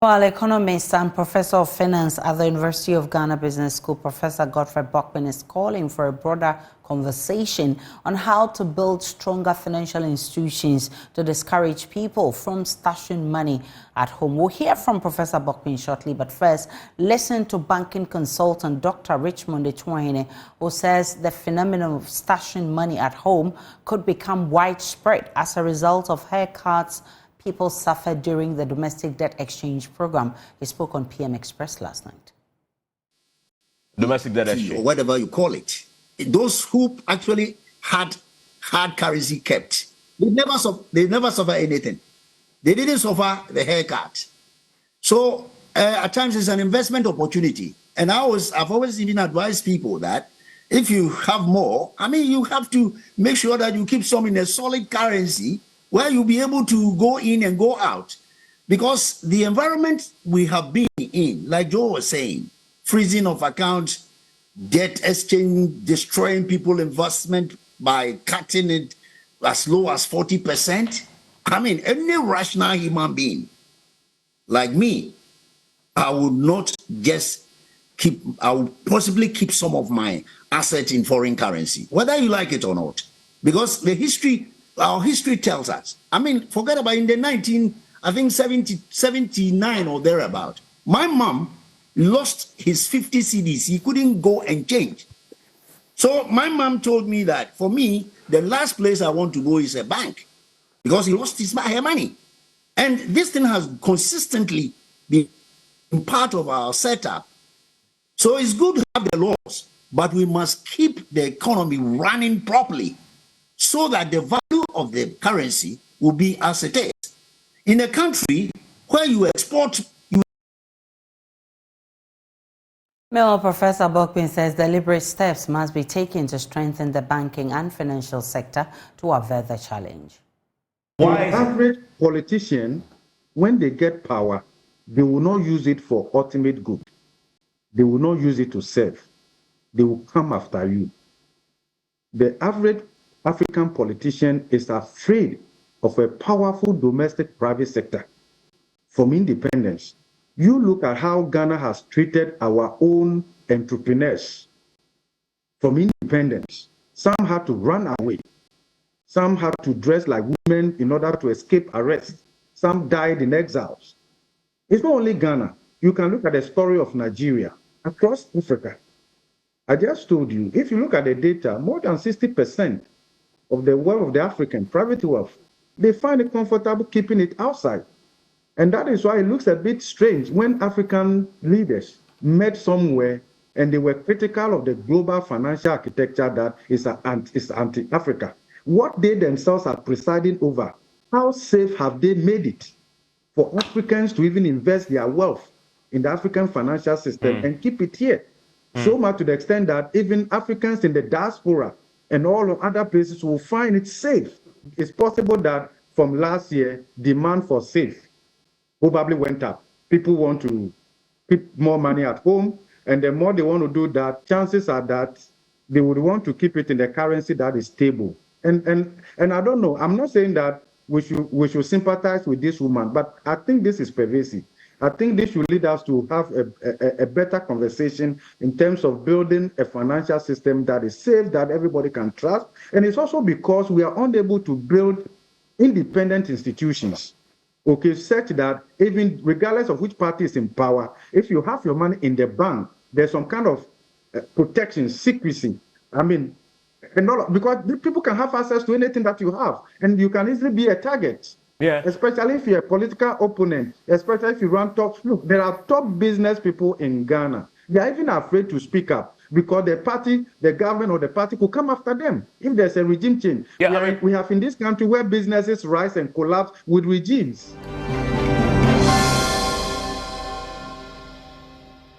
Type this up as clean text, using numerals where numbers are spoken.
While economist and professor of finance at the University of Ghana Business School, Professor Godfrey Bockman is calling for a broader conversation on how to build stronger financial institutions to discourage people from stashing money at home. We'll hear from Professor Bockman shortly, but first, listen to banking consultant Dr. Richmond Atuahene, who says the phenomenon of stashing money at home could become widespread as a result of haircuts people suffered during the domestic debt exchange program. He spoke on PM Express last night. Domestic debt exchange, or whatever you call it. Those who actually had hard currency kept, they never suffer anything. They didn't suffer the haircut. So at times it's an investment opportunity. And I've always even advised people that if you have more, you have to make sure that you keep some in a solid currency where you'll be able to go in and go out. Because the environment we have been in, like Joe was saying, freezing of accounts, debt exchange, destroying people's investment by cutting it as low as 40%. Any rational human being like me, I would possibly keep some of my assets in foreign currency, whether you like it or not. Because our history tells us. Forget about in the 79 or thereabout. My mom lost his 50 CDs. He couldn't go and change. So my mom told me that for me, the last place I want to go is a bank because he lost her money. And this thing has consistently been part of our setup. So it's good to have the laws, but we must keep the economy running properly so that the value of the currency will be as it is. In a country where you export... Meanwhile, Professor Bockman says deliberate steps must be taken to strengthen the banking and financial sector to avert the challenge. Why? The average politician, when they get power, they will not use it for ultimate good. They will not use it to serve. They will come after you. The average African politician is afraid of a powerful domestic private sector from independence. You look at how Ghana has treated our own entrepreneurs from independence. Some had to run away. Some had to dress like women in order to escape arrest. Some died in exiles. It's not only Ghana. You can look at the story of Nigeria across Africa. I just told you, if you look at the data, more than 60% of the wealth of the African, private wealth, they find it comfortable keeping it outside. And that is why it looks a bit strange when African leaders met somewhere and they were critical of the global financial architecture that is anti-Africa. What they themselves are presiding over, how safe have they made it for Africans to even invest their wealth in the African financial system and keep it here? So much to the extent that even Africans in the diaspora and all of other places will find it safe. It's possible that from last year, demand for safe probably went up. People want to keep more money at home, and the more they want to do that, chances are that they would want to keep it in the currency that is stable. And I don't know, I'm not saying that we should sympathize with this woman, but I think this is pervasive. I think this should lead us to have a better conversation in terms of building a financial system that is safe, that everybody can trust. And it's also because we are unable to build independent institutions, such that even regardless of which party is in power, if you have your money in the bank, there's some kind of protection, secrecy. Because people can have access to anything that you have, and you can easily be a target. Yeah. Especially if you're a political opponent, especially if you run top. Look, there are top business people in Ghana. They are even afraid to speak up because the party, the government or the party could come after them if there's a regime change. Yeah, we have in this country where businesses rise and collapse with regimes.